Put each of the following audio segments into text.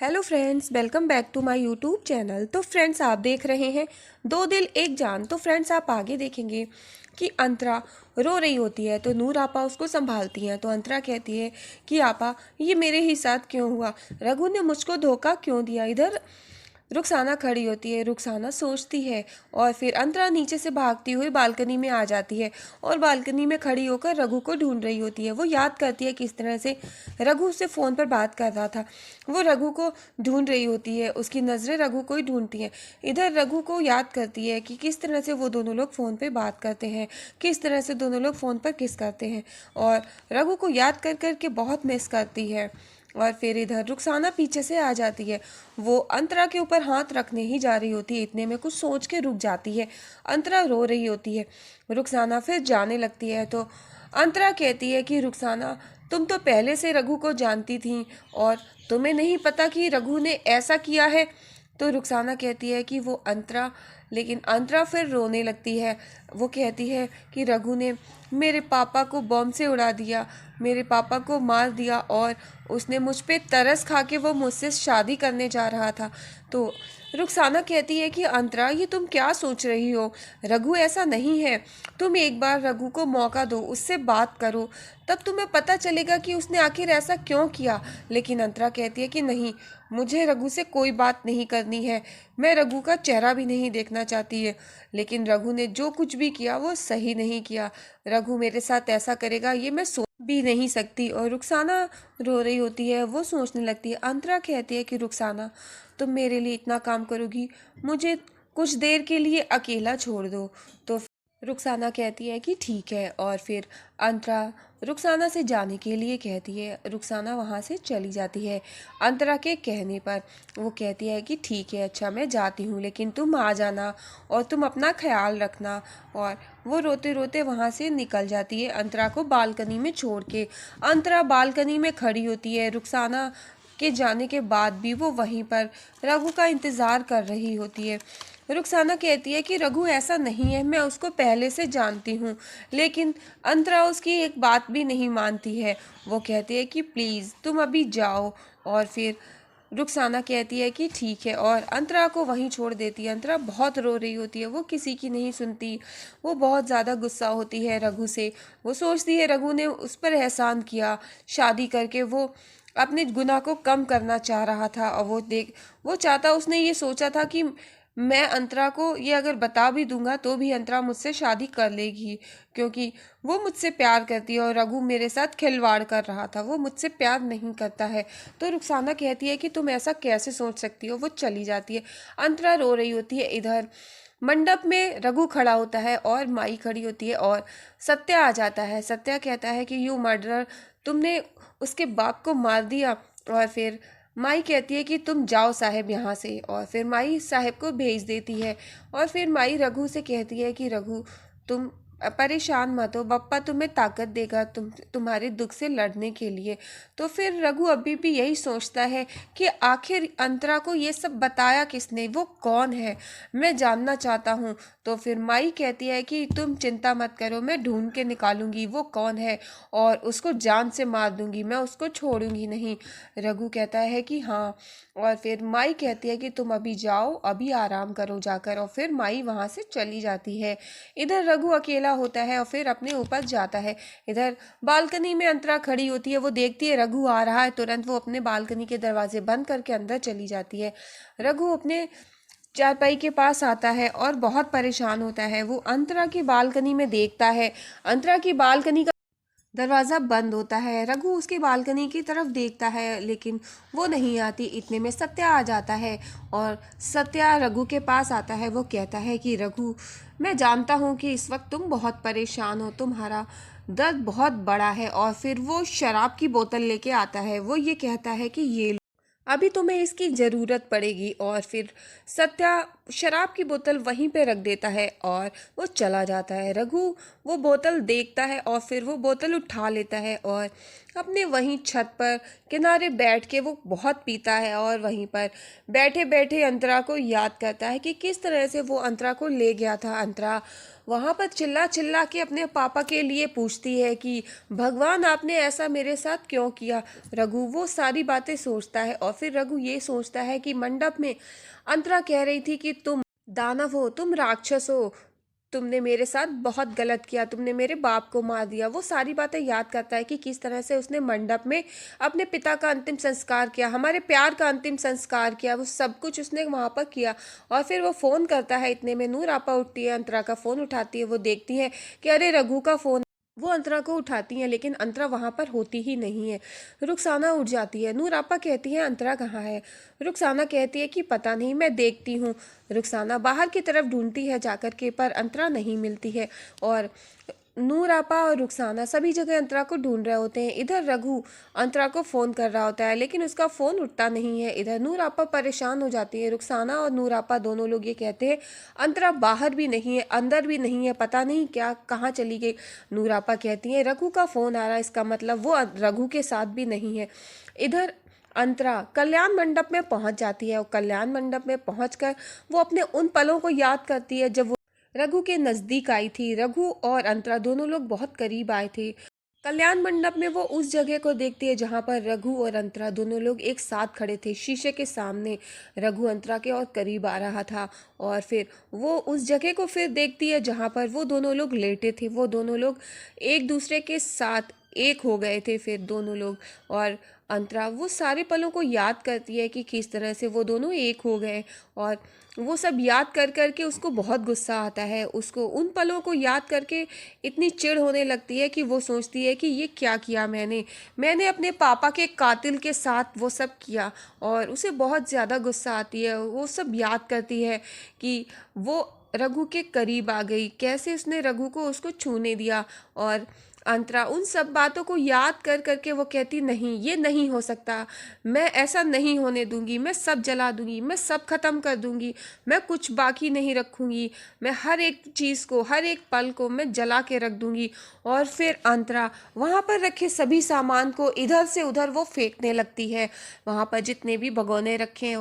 Hello friends, welcome back to my YouTube channel. तो friends, आप देख रहे हैं दो दिल एक जान। तो फ्रेंड्स, आप आगे देखेंगे कि अंतरा रो रही होती है तो नूर आपा उसको संभालती हैं। तो अंतरा कहती है कि आपा, ये मेरे ही साथ क्यों हुआ? रघु ने मुझको धोखा क्यों दिया? इधर रुखसाना खड़ी होती है। रुखसाना सोचती है और फिर अंतरा नीचे से भागती हुई बालकनी में आ जाती है और बालकनी में खड़ी होकर रघु को ढूंढ रही होती है। वो याद करती है किस तरह से रघु उससे फ़ोन पर बात कर रहा था। वो रघु को ढूंढ रही होती है, उसकी नज़रें रघु को ही ढूंढती हैं। इधर रघु को याद करती है कि किस तरह से वो दोनों लोग फ़ोन पे बात करते हैं, किस तरह से दोनों लोग फ़ोन पर किस करते हैं, और रघु को याद कर कर के बहुत मिस करती है। और फिर इधर रुखसाना पीछे से आ जाती है। वो अंतरा के ऊपर हाथ रखने ही जा रही होती है, इतने में कुछ सोच के रुक जाती है। अंतरा रो रही होती है। रुखसाना फिर जाने लगती है तो अंतरा कहती है कि रुखसाना, तुम तो पहले से रघु को जानती थी और तुम्हें नहीं पता कि रघु ने ऐसा किया है? तो रुखसाना कहती है कि वो अंतरा, लेकिन अंतरा फिर रोने लगती है। वो कहती है कि रघु ने मेरे पापा को बॉम्ब से उड़ा दिया, मेरे पापा को मार दिया, और उसने मुझ पे तरस खा के वो मुझसे शादी करने जा रहा था। तो रुखसाना कहती है कि अंतरा, ये तुम क्या सोच रही हो? रघु ऐसा नहीं है। तुम एक बार रघु को मौका दो, उससे बात करो, तब तुम्हें पता चलेगा कि उसने आखिर ऐसा क्यों किया। लेकिन अंतरा कहती है कि नहीं, मुझे रघु से कोई बात नहीं करनी है, मैं रघु का चेहरा भी नहीं देखना चाहती है। लेकिन रघु ने जो कुछ भी किया वो सही नहीं किया। रघु मेरे साथ ऐसा करेगा ये मैं सोच भी नहीं सकती। और रुखसाना रो रही होती है। वो सोचने लगती है। अंतरा कहती है कि रुखसाना, तुम मेरे लिए इतना काम करोगी, मुझे कुछ देर के लिए अकेला छोड़ दो। तो रुखसाना कहती है कि ठीक है, और फिर अंतरा रुखसाना से जाने के लिए कहती है। रुखसाना वहाँ से चली जाती है अंतरा के कहने पर। वो कहती है कि ठीक है, अच्छा मैं जाती हूँ, लेकिन तुम आ जाना और तुम अपना ख्याल रखना। और वो रोते रोते वहाँ से निकल जाती है, अंतरा को बालकनी में छोड़ के। अंतरा बालकनी में खड़ी होती है। रुखसाना के जाने के बाद भी वो वहीं पर रघु का इंतज़ार कर रही होती है। रुखसाना कहती है कि रघु ऐसा नहीं है, मैं उसको पहले से जानती हूँ। लेकिन अंतरा उसकी एक बात भी नहीं मानती है। वो कहती है कि प्लीज़ तुम अभी जाओ। और फिर रुखसाना कहती है कि ठीक है, और अंतरा को वहीं छोड़ देती है। अंतरा बहुत रो रही होती है, वो किसी की नहीं सुनती। वो बहुत ज़्यादा गुस्सा होती है रघु से। वो सोचती है रघु ने उस पर एहसान किया, शादी करके वो अपने गुनाह को कम करना चाह रहा था। और वो चाहता, उसने ये सोचा था कि मैं अंतरा को ये अगर बता भी दूंगा तो भी अंतरा मुझसे शादी कर लेगी, क्योंकि वो मुझसे प्यार करती है और रघु मेरे साथ खिलवाड़ कर रहा था, वो मुझसे प्यार नहीं करता है। तो रुखसाना कहती है कि तुम ऐसा कैसे सोच सकती हो। वो चली जाती है। अंतरा रो रही होती है। इधर मंडप में रघु खड़ा होता है और माई खड़ी होती है और सत्या आ जाता है। सत्या कहता है कि यू मर्डरर, तुमने उसके बाप को मार दिया। और फिर माई कहती है कि तुम जाओ साहब यहाँ से, और फिर माई साहब को भेज देती है। और फिर माई रघु से कहती है कि रघु, तुम परेशान मत हो, बप्पा तुम्हें ताकत देगा तुम्हारे दुख से लड़ने के लिए। तो फिर रघु अभी भी यही सोचता है कि आखिर अंतरा को ये सब बताया किसने, वो कौन है, मैं जानना चाहता हूँ। तो फिर माई कहती है कि तुम चिंता मत करो, मैं ढूंढ के निकालूंगी वो कौन है और उसको जान से मार दूंगी, मैं उसको छोड़ूंगी नहीं। रघु कहता है कि हाँ। और फिर माई कहती है कि तुम अभी जाओ, अभी आराम करो जाकर। और फिर माई वहाँ से चली जाती है। इधर रघु अकेला होता है और फिर अपने ऊपर जाता है। इधर बालकनी में अंतरा खड़ी होती है। वो देखती है रघु आ रहा है, तुरंत वो अपने बालकनी के दरवाजे बंद करके अंदर चली जाती है। रघु अपने चारपाई के पास आता है और बहुत परेशान होता है। वो अंतरा की बालकनी में देखता है, अंतरा की बालकनी का दरवाज़ा बंद होता है। रघु उसकी बालकनी की तरफ देखता है, लेकिन वो नहीं आती। इतने में सत्या आ जाता है और सत्या रघु के पास आता है। वो कहता है कि रघु, मैं जानता हूँ कि इस वक्त तुम बहुत परेशान हो, तुम्हारा दर्द बहुत बड़ा है। और फिर वो शराब की बोतल लेके आता है। वो ये कहता है कि ये अभी तुम्हें इसकी ज़रूरत पड़ेगी। और फिर सत्या शराब की बोतल वहीं पे रख देता है और वो चला जाता है। रघु वो बोतल देखता है और फिर वो बोतल उठा लेता है और अपने वहीं छत पर किनारे बैठ के वो बहुत पीता है और वहीं पर बैठे बैठे अंतरा को याद करता है कि किस तरह से वो अंतरा को ले गया था। अंतरा वहां पर चिल्ला चिल्ला के अपने पापा के लिए पूछती है कि भगवान आपने ऐसा मेरे साथ क्यों किया। रघु वो सारी बातें सोचता है और फिर रघु ये सोचता है कि मंडप में अंतरा कह रही थी कि तुम दानव हो, तुम राक्षस हो, तुमने मेरे साथ बहुत गलत किया, तुमने मेरे बाप को मार दिया। वो सारी बातें याद करता है कि किस तरह से उसने मंडप में अपने पिता का अंतिम संस्कार किया, हमारे प्यार का अंतिम संस्कार किया, वो सब कुछ उसने वहां पर किया। और फिर वो फोन करता है, इतने में नूर आपा उठती है, अंतरा का फोन उठाती है। वो देखती है कि अरे रघु का फोन। वो अंतरा को उठाती हैं लेकिन अंतरा वहां पर होती ही नहीं है। रुखसाना उठ जाती है। नूर आपा कहती है अंतरा कहाँ है। रुखसाना कहती है कि पता नहीं, मैं देखती हूँ। रुखसाना बाहर की तरफ ढूंढती है जाकर के, पर अंतरा नहीं मिलती है। और नूर आपा और रुखसाना सभी जगह अंतरा को ढूंढ रहे होते हैं। इधर रघु अंतरा को फोन कर रहा होता है लेकिन उसका फोन उठता नहीं है। इधर नूर आपा परेशान हो जाती है। रुखसाना और नूर आपा दोनों लोग ये कहते हैं अंतरा बाहर भी नहीं है, अंदर भी नहीं है, पता नहीं क्या कहाँ चली गई। नूर आपा कहती है रघु का फोन आ रहा है, इसका मतलब वो रघु के साथ भी नहीं है। इधर अंतरा कल्याण मंडप में पहुंच जाती है और कल्याण मंडप में पहुंचकर वो अपने उन पलों को याद करती है जब वो रघु के नजदीक आई थी। रघु और अंतरा दोनों लोग बहुत करीब आए थे। कल्याण मंडप में वो उस जगह को देखती है जहां पर रघु और अंतरा दोनों लोग एक साथ खड़े थे शीशे के सामने। रघु अंतरा के और करीब आ रहा था और फिर वो उस जगह को फिर देखती है जहां पर वो दोनों लोग लेटे थे। वो दोनों लोग एक दूसरे के साथ एक हो गए थे फिर दोनों लोग। और अंतरा वो सारे पलों को याद करती है कि किस तरह से वो दोनों एक हो गए। और वो सब याद कर करके उसको बहुत गुस्सा आता है। उसको उन पलों को याद करके इतनी चिढ़ होने लगती है कि वो सोचती है कि ये क्या किया मैंने अपने पापा के कातिल के साथ वो सब किया। और उसे बहुत ज़्यादा गुस्सा आती है। वो सब याद करती है कि वो रघु के करीब आ गई, कैसे उसने रघु को उसको छूने दिया। और अंतरा उन सब बातों को याद कर करके वो कहती नहीं, ये नहीं हो सकता, मैं ऐसा नहीं होने दूंगी, मैं सब जला दूंगी, मैं सब खत्म कर दूंगी, मैं कुछ बाकी नहीं रखूंगी, मैं हर एक चीज़ को हर एक पल को मैं जला के रख दूंगी। और फिर अंतरा वहाँ पर रखे सभी सामान को इधर से उधर वो फेंकने लगती है। वहाँ पर जितने भी भगोने रखे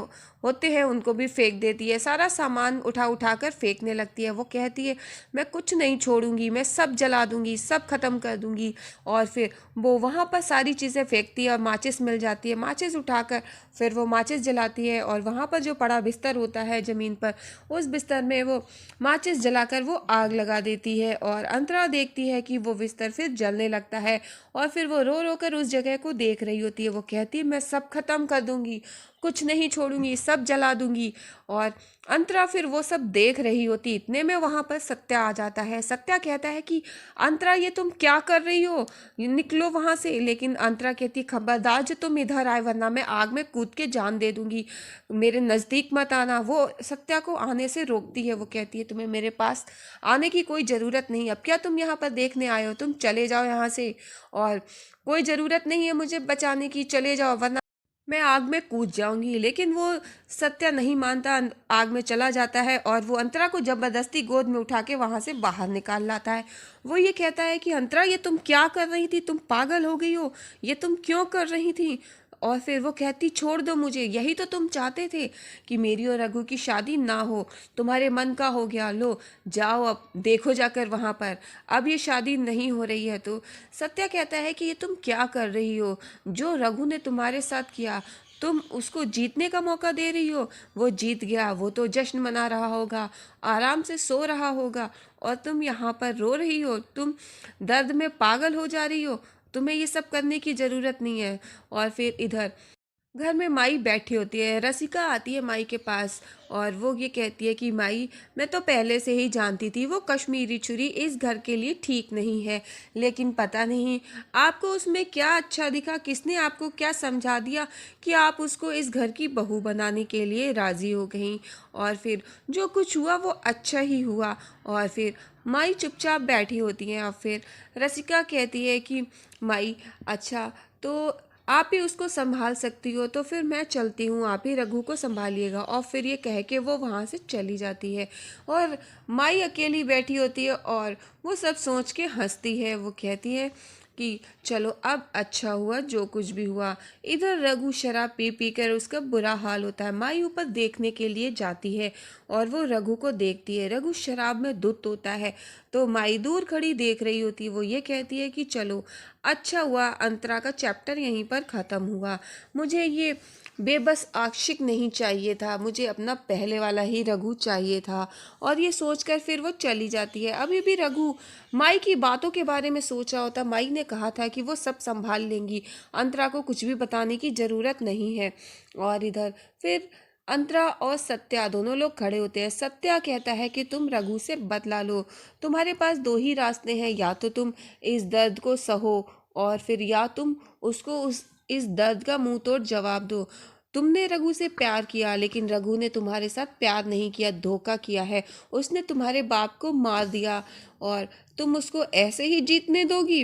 होते हैं उनको भी फेंक देती है। सारा सामान उठा उठा कर फेंकने लगती है। वो कहती है मैं कुछ नहीं छोड़ूंगी, मैं सब जला दूंगी, सब खत्म कर दूंगी। और फिर वो वहाँ पर सारी चीज़ें फेंकती है और माचिस मिल जाती है। माचिस उठाकर फिर वो माचिस जलाती है और वहाँ पर जो पड़ा बिस्तर होता है ज़मीन पर, उस बिस्तर में वो माचिस जलाकर वो आग लगा देती है। और अंतरा देखती है कि वो बिस्तर फिर जलने लगता है और फिर वो रो रो कर उस जगह को देख रही होती है। वो कहती है मैं सब खत्म कर दूंगी, कुछ नहीं छोड़ूंगी, सब जला दूंगी। और अंतरा फिर वो सब देख रही होती। इतने में वहां पर सत्या आ जाता है। सत्या कहता है कि अंतरा ये तुम क्या कर रही हो, निकलो वहां से। लेकिन अंतरा कहती खबरदार जो तुम इधर आए वरना मैं आग में कूद के जान दे दूंगी, मेरे नजदीक मत आना। वो सत्या को आने से रोकती है। वो कहती है तुम्हें मेरे पास आने की कोई जरूरत नहीं, अब क्या तुम यहाँ पर देखने आए हो, तुम चले जाओ यहाँ से। और कोई जरूरत नहीं है मुझे बचाने की, चले जाओ वरना मैं आग में कूद जाऊंगी। लेकिन वो सत्या नहीं मानता, आग में चला जाता है और वो अंतरा को जबरदस्ती गोद में उठा के वहां से बाहर निकाल लाता है। वो ये कहता है कि अंतरा ये तुम क्या कर रही थी, तुम पागल हो गई हो, ये तुम क्यों कर रही थी। और फिर वो कहती छोड़ दो मुझे, यही तो तुम चाहते थे कि मेरी और रघु की शादी ना हो, तुम्हारे मन का हो गया, लो जाओ अब देखो जाकर वहां पर, अब ये शादी नहीं हो रही है। तो सत्या कहता है कि ये तुम क्या कर रही हो, जो रघु ने तुम्हारे साथ किया तुम उसको जीतने का मौका दे रही हो। वो जीत गया, वो तो जश्न मना रहा होगा, आराम से सो रहा होगा, और तुम यहाँ पर रो रही हो, तुम दर्द में पागल हो जा रही हो, तुम्हें ये सब करने की जरूरत नहीं है। और फिर इधर घर में माई बैठी होती है। रसिका आती है माई के पास और वो ये कहती है कि माई मैं तो पहले से ही जानती थी वो कश्मीरी छुरी इस घर के लिए ठीक नहीं है, लेकिन पता नहीं आपको उसमें क्या अच्छा दिखा, किसने आपको क्या समझा दिया कि आप उसको इस घर की बहू बनाने के लिए राजी हो गई। और फिर जो कुछ हुआ वो अच्छा ही हुआ। और फिर माई चुपचाप बैठी होती है और फिर रसिका कहती है कि माई अच्छा तो आप ही उसको संभाल सकती हो, तो फिर मैं चलती हूँ, आप ही रघु को संभालिएगा। और फिर ये कह के वो वहाँ से चली जाती है और माई अकेली बैठी होती है और वो सब सोच के हंसती है। वो कहती है कि चलो अब अच्छा हुआ जो कुछ भी हुआ। इधर रघु शराब पी पी कर उसका बुरा हाल होता है। माई ऊपर देखने के लिए जाती है और वो रघु को देखती है। रघु शराब में धुत होता है तो माई दूर खड़ी देख रही होती है। वो ये कहती है कि चलो अच्छा हुआ अंतरा का चैप्टर यहीं पर ख़त्म हुआ। मुझे ये बेबस आशिक नहीं चाहिए था, मुझे अपना पहले वाला ही रघु चाहिए था। और ये सोचकर फिर वो चली जाती है। अभी भी रघु माई की बातों के बारे में सोच रहा होता। माई ने कहा था कि वो सब संभाल लेंगी, अंतरा को कुछ भी बताने की ज़रूरत नहीं है। और इधर फिर अंतरा और सत्या दोनों लोग खड़े होते हैं। सत्या कहता है कि तुम रघु से बदला लो, तुम्हारे पास दो ही रास्ते हैं, या तो तुम इस दर्द को सहो और फिर या तुम उसको इस दर्द का मुंह तोड़ जवाब दो। तुमने रघु से प्यार किया लेकिन रघु ने तुम्हारे साथ प्यार नहीं किया, धोखा किया है। उसने तुम्हारे बाप को मार दिया और तुम उसको ऐसे ही जीतने दोगी?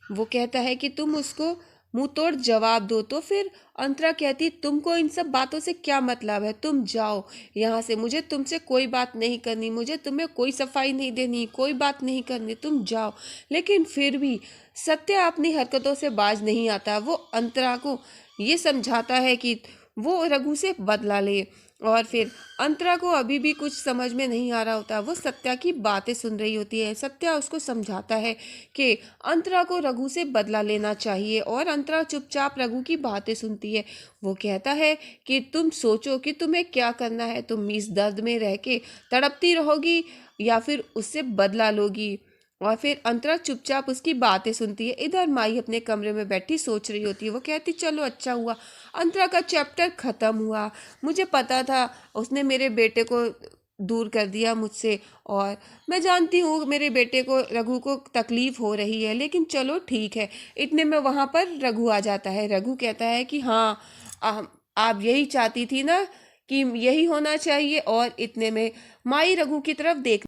वो कहता है कि तुम उसको मुंह तोड़ जवाब दो। तो फिर अंतरा कहती तुमको इन सब बातों से क्या मतलब है, तुम जाओ यहाँ से, मुझे तुमसे कोई बात नहीं करनी, मुझे तुम्हें कोई सफाई नहीं देनी, कोई बात नहीं करनी, तुम जाओ। लेकिन फिर भी सत्य अपनी हरकतों से बाज नहीं आता। वो अंतरा को ये समझाता है कि वो रघु से बदला ले। और फिर अंतरा को अभी भी कुछ समझ में नहीं आ रहा होता। वो सत्या की बातें सुन रही होती है। सत्या उसको समझाता है कि अंतरा को रघु से बदला लेना चाहिए और अंतरा चुपचाप रघु की बातें सुनती है। वो कहता है कि तुम सोचो कि तुम्हें क्या करना है, तुम इस दर्द में रह के तड़पती रहोगी या फिर उससे बदला लोगी। और फिर अंतरा चुपचाप उसकी बातें सुनती है। इधर माई अपने कमरे में बैठी सोच रही होती है। वो कहती चलो अच्छा हुआ अंतरा का चैप्टर ख़त्म हुआ, मुझे पता था उसने मेरे बेटे को दूर कर दिया मुझसे, और मैं जानती हूँ मेरे बेटे को रघु को तकलीफ़ हो रही है, लेकिन चलो ठीक है। इतने में वहाँ पर रघु आ जाता है। रघु कहता है कि हाँ आप यही चाहती थी ना कि यही होना चाहिए। और इतने में माई रघु की तरफ देख